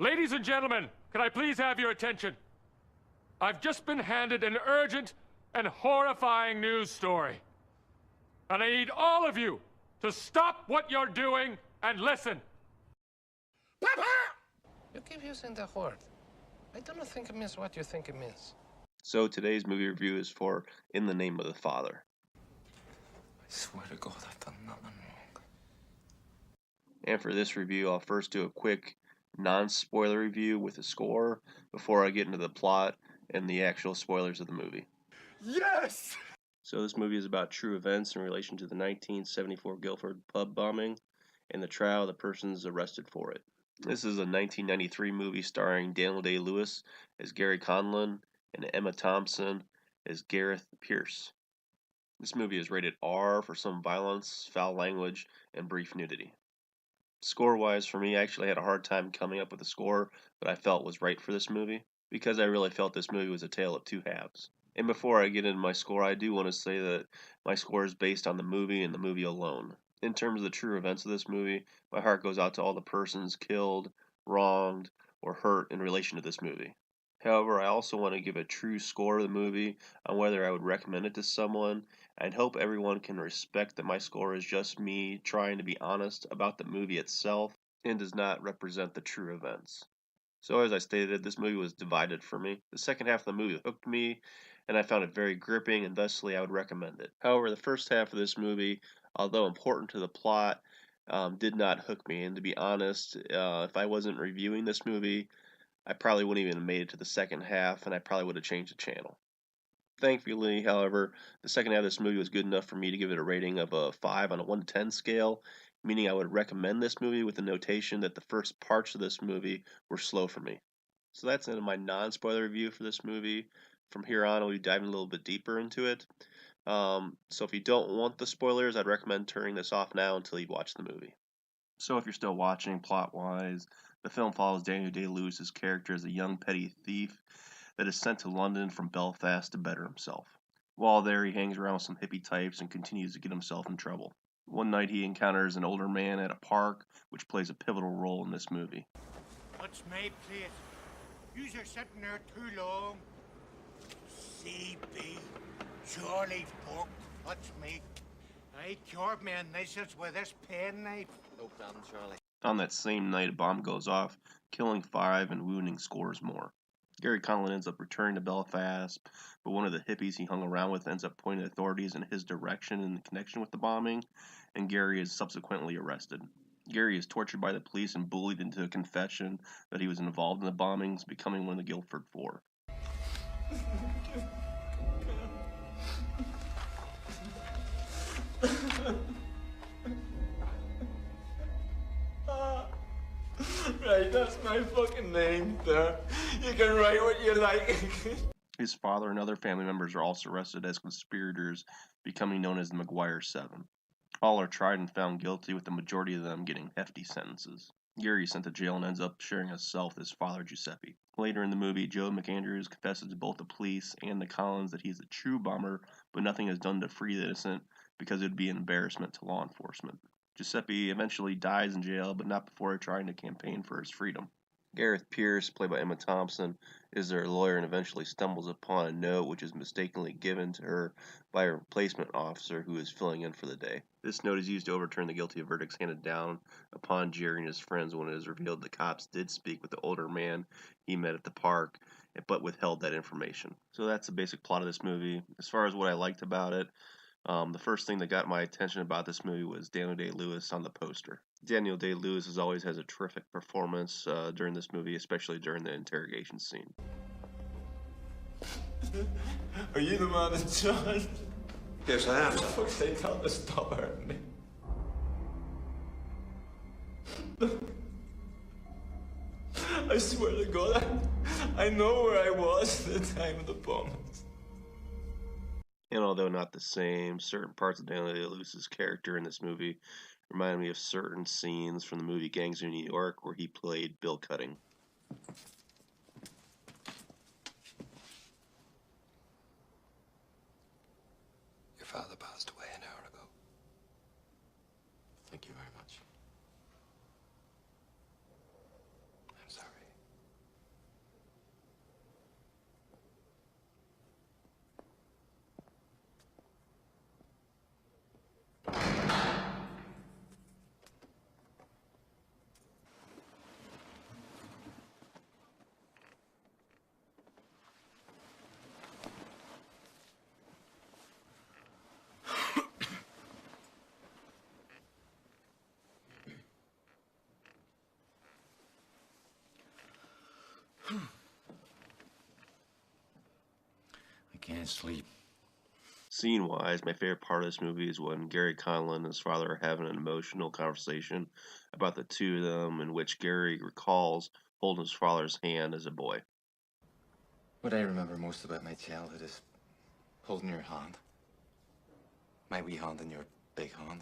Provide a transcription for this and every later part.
Ladies and gentlemen, can I please have your attention? I've just been handed an urgent and horrifying news story. And I need all of you to stop what you're doing and listen. Papa! You keep using the word. I don't think it means what you think it means. So today's movie review is for In the Name of the Father. I swear to God, I've done nothing wrong. And for this review, I'll first do a quick non-spoiler review with a score before I get into the plot and the actual spoilers of the movie. Yes! So this movie is about true events in relation to the 1974 Guildford Pub bombing and the trial of the persons arrested for it. This is a 1993 movie starring Daniel Day-Lewis as Gary Conlon and Emma Thompson as Gareth Pierce. This movie is rated R for some violence, foul language, and brief nudity. Score-wise, for me, I actually had a hard time coming up with a score that I felt was right for this movie, because I really felt this movie was a tale of two halves. And before I get into my score, I do want to say that my score is based on the movie and the movie alone. In terms of the true events of this movie, my heart goes out to all the persons killed, wronged, or hurt in relation to this movie. However, I also want to give a true score of the movie on whether I would recommend it to someone, and hope everyone can respect that my score is just me trying to be honest about the movie itself and does not represent the true events. So as I stated, this movie was divided for me. The second half of the movie hooked me, and I found it very gripping, and thusly I would recommend it. However, the first half of this movie, although important to the plot, did not hook me. And to be honest, if I wasn't reviewing this movie, I probably wouldn't even have made it to the second half, and I probably would have changed the channel. Thankfully, however, the second half of this movie was good enough for me to give it a rating of a 5 on a 1 to 10 scale, meaning I would recommend this movie with the notation that the first parts of this movie were slow for me. So that's the end of my non-spoiler review for this movie. From here on, we'll be diving a little bit deeper into it. So if you don't want the spoilers, I'd recommend turning this off now until you've watched the movie. So if you're still watching, plot-wise, the film follows Daniel Day-Lewis's character as a young petty thief that is sent to London from Belfast to better himself. While there, he hangs around with some hippie types and continues to get himself in trouble. One night, he encounters an older man at a park, which plays a pivotal role in this movie. What's my place? Yous are sitting there too long. CB, Charlie fuck, what's me? I cured me initials with this pen knife. No problem, Charlie. On that same night, a bomb goes off, killing 5 and wounding scores more. Gary Conlon ends up returning to Belfast, but one of the hippies he hung around with ends up pointing authorities in his direction in connection with the bombing, and Gary is subsequently arrested. Gary is tortured by the police and bullied into a confession that he was involved in the bombings, becoming one of the Guildford Four. Right, that's my fucking name, sir. You can write what you like. His father and other family members are also arrested as conspirators, becoming known as the Maguire Seven. All are tried and found guilty, with the majority of them getting hefty sentences. Gary is sent to jail and ends up sharing a cell with his father, Giuseppe. Later in the movie, Joe McAndrews confesses to both the police and the Collins that he is a true bomber, but nothing is done to free the innocent because it would be an embarrassment to law enforcement. Giuseppe eventually dies in jail, but not before trying to campaign for his freedom. Gareth Pierce, played by Emma Thompson, is their lawyer and eventually stumbles upon a note which is mistakenly given to her by a replacement officer who is filling in for the day. This note is used to overturn the guilty verdicts handed down upon Jerry and his friends when it is revealed the cops did speak with the older man he met at the park, but withheld that information. So that's the basic plot of this movie. As far as what I liked about it, the first thing that got my attention about this movie was Daniel Day-Lewis on the poster. Daniel Day-Lewis as always has a terrific performance during this movie, especially during the interrogation scene. Are you the man in charge? Yes, I am. For fuck's sake, tell them to stop hurting me. I swear to God, I know where I was at the time of the bombings. And although not the same, certain parts of Daniel Day-Lewis's character in this movie remind me of certain scenes from the movie Gangs of New York where he played Bill Cutting. Your father passed away an hour ago. Thank you very much. I'm sorry. can't sleep. Scene-wise, my favorite part of this movie is when Gary Conlon and his father are having an emotional conversation about the two of them, in which Gary recalls holding his father's hand as a boy. What I remember most about my childhood is holding your hand. My wee hand in your big hand.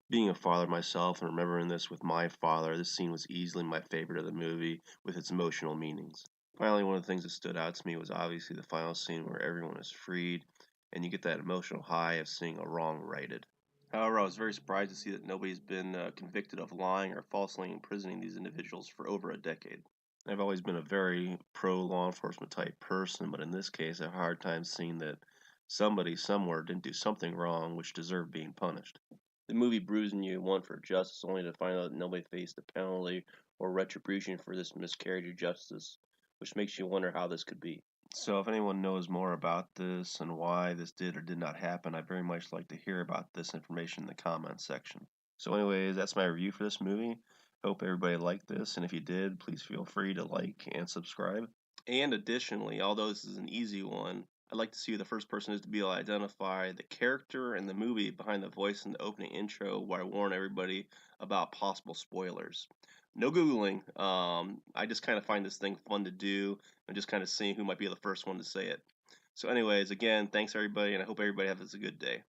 Being a father myself and remembering this with my father, this scene was easily my favorite of the movie with its emotional meanings. Finally, one of the things that stood out to me was obviously the final scene where everyone is freed and you get that emotional high of seeing a wrong righted. However, I was very surprised to see that nobody's been convicted of lying or falsely imprisoning these individuals for over a decade. I've always been a very pro law enforcement type person, but in this case, I have a hard time seeing that somebody somewhere didn't do something wrong which deserved being punished. The movie bruising you want for justice only to find out that nobody faced a penalty or retribution for this miscarriage of justice, which makes you wonder how this could be. So if anyone knows more about this and why this did or did not happen, I'd very much like to hear about this information in the comments section. So anyways, that's my review for this movie. Hope everybody liked this, and if you did, please feel free to like and subscribe. And additionally, although this is an easy one, I'd like to see who the first person is to be able to identify the character and the movie behind the voice in the opening intro, where I warn everybody about possible spoilers. No Googling. I just kind of find this thing fun to do and just kind of seeing who might be the first one to say it. So anyways, again, thanks everybody, and I hope everybody has a good day.